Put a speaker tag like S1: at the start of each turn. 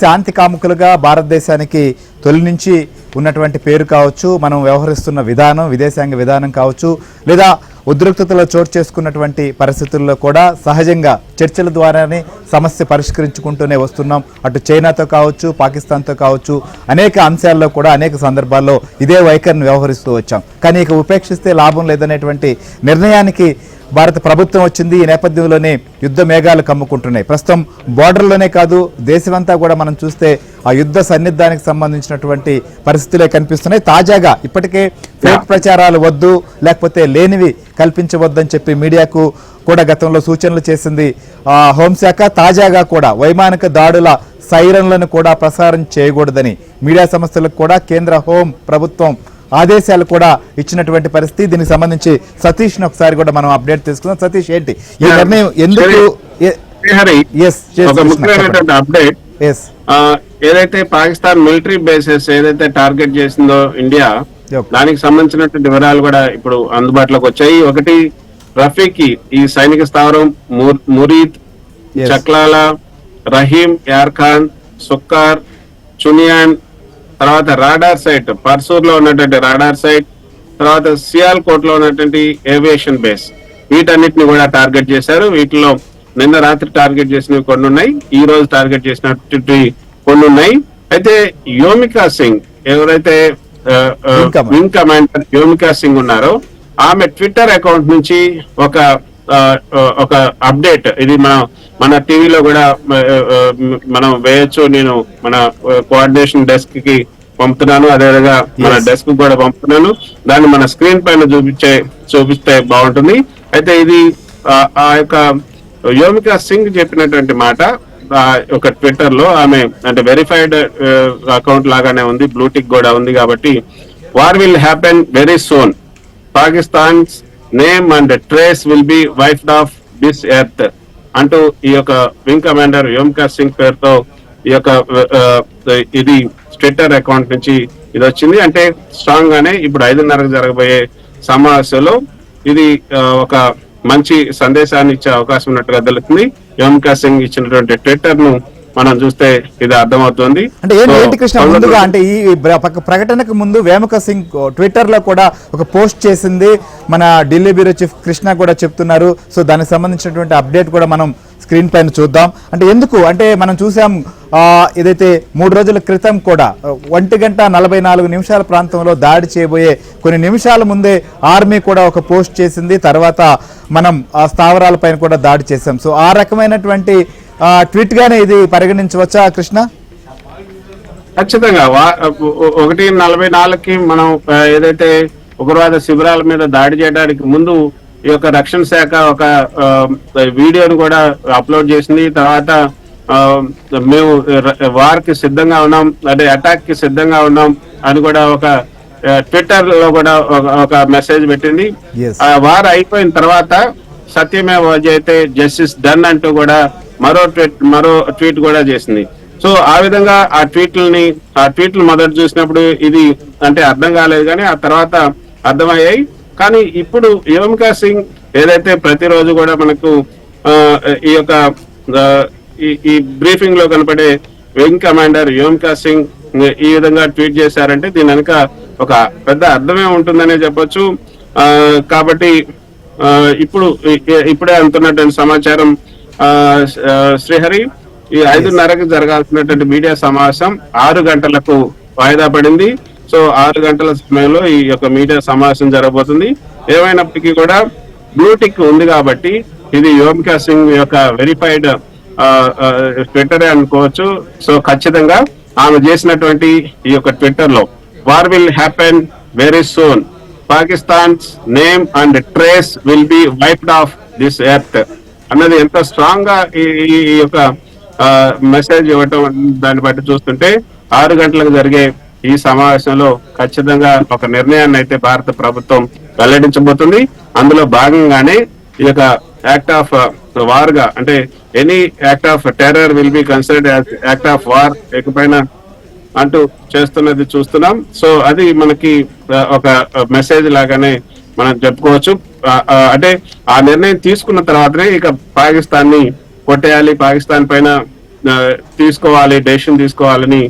S1: శాంతి కాముకులుగా భారతదేశానికి తొలి నుంచి ఉన్నటువంటి పేరు కావచ్చు, మనం వ్యవహరిస్తున్న విధానం, విదేశాంగ విధానం కావచ్చు, లేదా ఉద్రిక్తతలో చోటు చేసుకున్నటువంటి పరిస్థితుల్లో కూడా సహజంగా చర్చల ద్వారానే సమస్య పరిష్కరించుకుంటూనే వస్తున్నాం. అటు చైనాతో కావచ్చు, పాకిస్తాన్తో కావచ్చు, అనేక అంశాల్లో కూడా అనేక సందర్భాల్లో ఇదే వైఖరిని వ్యవహరిస్తూ వచ్చాం. కానీ ఇక ఉపేక్షిస్తే లాభం లేదనేటువంటి నిర్ణయానికి భారత ప్రభుత్వం వచ్చింది. ఈ నేపథ్యంలోనే యుద్ధ మేఘాలు కమ్ముకుంటున్నాయి. ప్రస్తుతం బోర్డర్లోనే కాదు, దేశమంతా కూడా మనం చూస్తే ఆ యుద్ధ సన్నిధానికి సంబంధించినటువంటి పరిస్థితులే కనిపిస్తున్నాయి. తాజాగా ఇప్పటికే ఫేక్ ప్రచారాలు వద్దు, లేకపోతే లేనివి కల్పించవద్దని చెప్పి మీడియాకు కూడా గతంలో సూచనలు చేసింది హోంశాఖ. తాజాగా కూడా వైమానిక దాడుల సైరన్లను కూడా ప్రసారం చేయకూడదని మీడియా సంస్థలకు కూడా కేంద్ర హోం ప్రభుత్వం ఆదేశాలు కూడా ఇచ్చినటువంటి పరిస్థితి. దీనికి సంబంధించి సతీష్ ని ఒకసారి కూడా మనం అప్డేట్ తీసుకుందాం. సతీష్, ఏంటి ఈ నిర్ణయం? ఎందుకు
S2: అప్డేట్ ఏదైతే పాకిస్తాన్ మిలిటరీ బేసెస్ ఏదైతే టార్గెట్ చేసిందో ఇండియా, దానికి సంబంధించినటువంటి వివరాలు కూడా ఇప్పుడు అందుబాటులోకి వచ్చాయి. ఒకటి, రఫీకి ఈ సైనిక స్థావరం, మురీద్, చక్లాలా, రహీం యార్ఖాన్, సుక్కార్, చునియాన్, తర్వాత రాడార్ సైట్ పర్సూర్ లో ఉన్నటువంటి రాడార్ సైట్, తర్వాత సియాల్కోట్ లో ఉన్నటువంటి ఏవియేషన్ బేస్, వీటన్నిటిని కూడా టార్గెట్ చేశారు. వీటిలో నిన్న రాత్రి టార్గెట్ చేసినవి కొన్ని ఉన్నాయి, ఈ రోజు టార్గెట్ చేసినటువంటి కొన్ని ఉన్నాయి. అయితే యోమికా సింగ్, ఎవరైతే వింగ్ కమాండర్ యోమికా సింగ్ ఉన్నారో, ఆమె ట్విట్టర్ అకౌంట్ నుంచి ఒక అప్డేట్, ఇది మన టీవీలో కూడా మనం వేయొచ్చు. నేను మన కోఆర్డినేషన్ డెస్క్ కి పంపుతున్నాను, అదేవిధంగా మన డెస్క్ కూడా పంపుతున్నాను. దాన్ని మన స్క్రీన్ పైన చూపిస్తే బాగుంటుంది. అయితే ఇది ఆ యొక్క యోమికా సింగ్ చెప్పినటువంటి మాట ఒక ట్విట్టర్ లో. ఆమె అంటే వెరిఫైడ్ అకౌంట్ లాగానే ఉంది, బ్లూటిక్ కూడా ఉంది కాబట్టి, war will happen very soon, పాకిస్తాన్స్ name and trace will be wiped off this earth అంటూ ఈ యొక్క వింగ్ కమాండర్ యోమికా సింగ్ పేరుతో ఈ యొక్క ఇది ట్విట్టర్ అకౌంట్ నుంచి ఇది వచ్చింది. అంటే స్ట్రాంగ్ గానే ఇప్పుడు 5:30 జరగబోయే సమావేశంలో ఇది ఒక మంచి సందేశాన్ని ఇచ్చే అవకాశం ఉన్నట్టుగా తెలుస్తుంది. యోమికా సింగ్ ఇచ్చినటువంటి ట్విట్టర్ ను మనం చూస్తే ఇది అర్థమవుతుంది.
S1: అంటే ఏంటి కృష్ణ, ముందుగా అంటే ఈ ప్రకటనకు ముందు వేమక సింగ్ ట్విట్టర్ లో కూడా ఒక పోస్ట్ చేసింది. మన ఢిల్లీ బ్యూరో చీఫ్ కృష్ణ కూడా చెప్తున్నారు. సో దానికి సంబంధించినటువంటి అప్డేట్ కూడా మనం స్క్రీన్ పైన చూద్దాం. అంటే ఎందుకు అంటే మనం చూసాం, ఏదైతే 3 రోజుల క్రితం కూడా 1:44 ప్రాంతంలో దాడి చేయబోయే కొన్ని నిమిషాల ముందే ఆర్మీ కూడా ఒక పోస్ట్ చేసింది. తర్వాత మనం ఆ స్థావరాల పైన కూడా దాడి చేసాం. సో ఆ రకమైనటువంటి ట్వీట్ గానే ఇది పరిగణించవచ్చా కృష్ణ?
S2: ఖచ్చితంగా 1:44కి మనం ఏదైతే ఉగ్రవాద శిబిరాల మీద దాడి చేయడానికి ముందు ఈ యొక్క రక్షణ శాఖ ఒక వీడియోను కూడా అప్లోడ్ చేసింది. తర్వాత మేము వార్ కి సిద్ధంగా ఉన్నాం, అంటే అటాక్ కి సిద్ధంగా ఉన్నాం అని కూడా ఒక ట్విట్టర్ లో కూడా ఒక మెసేజ్ పెట్టింది. వార్ అయిపోయిన తర్వాత సత్యమేవ జయతే, జస్టిస్ డన్ అంటూ కూడా మరో ట్వీట్ కూడా చేసింది. సో ఆ విధంగా ఆ ట్వీట్లు మొదట చూసినప్పుడు ఇది అంటే అర్థం కాలేదు, కానీ ఆ తర్వాత అర్థమయ్యాయి. కానీ ఇప్పుడు యోమికా సింగ్ ఏదైతే ప్రతిరోజు కూడా మనకు ఈ యొక్క ఈ బ్రీఫింగ్ లో కనపడే వింగ్ కమాండర్ యోమికా సింగ్ ఈ విధంగా ట్వీట్ చేశారంటే దీని వెనుక ఒక పెద్ద అర్థమే ఉంటుందనే చెప్పొచ్చు. కాబట్టి ఇప్పుడే అందుతున్నటువంటి సమాచారం, శ్రీహరి, ఈ 5:30కి జరగాల్సినటువంటి మీడియా సమావేశం 6 గంటలకు వాయిదా పడింది. సో 6 గంటల సమయంలో ఈ యొక్క మీడియా సమావేశం జరగబోతుంది. ఏమైనప్పటికీ కూడా బ్లూటిక్ ఉంది కాబట్టి ఇది యోమికా సింగ్ యొక్క వెరిఫైడ్ ట్విట్టర్ అనుకోవచ్చు. సో ఖచ్చితంగా ఆమె చేసినటువంటి ఈ యొక్క ట్విట్టర్ లో war will happen very soon, పాకిస్తాన్స్ name and trace will B wiped of this earth అన్నది ఎంత స్ట్రాంగ్ గా ఈ యొక్క మెసేజ్ ఇవ్వటం, దాన్ని బట్టి చూస్తుంటే 6 గంటలకు జరిగే ఈ సమావేశంలో ఖచ్చితంగా ఒక నిర్ణయాన్ని అయితే భారత ప్రభుత్వం వెల్లడించబోతుంది. అందులో భాగంగానే ఈ యొక్క యాక్ట్ ఆఫ్ వార్ గా, అంటే any act of terror will be considered as act of war ఎక్కడైనా అంటూ చేస్తున్నది చూస్తున్నాం. సో అది మనకి ఒక మెసేజ్ లాగానే మనం చెప్పుకోవచ్చు. అంటే ఆ నిర్ణయం తీసుకున్న తర్వాతనే ఇక పాకిస్తాన్ ని కొట్టేయాలి, పాకిస్తాన్ పైన తీసుకోవాలి, డెసిషన్ తీసుకోవాలని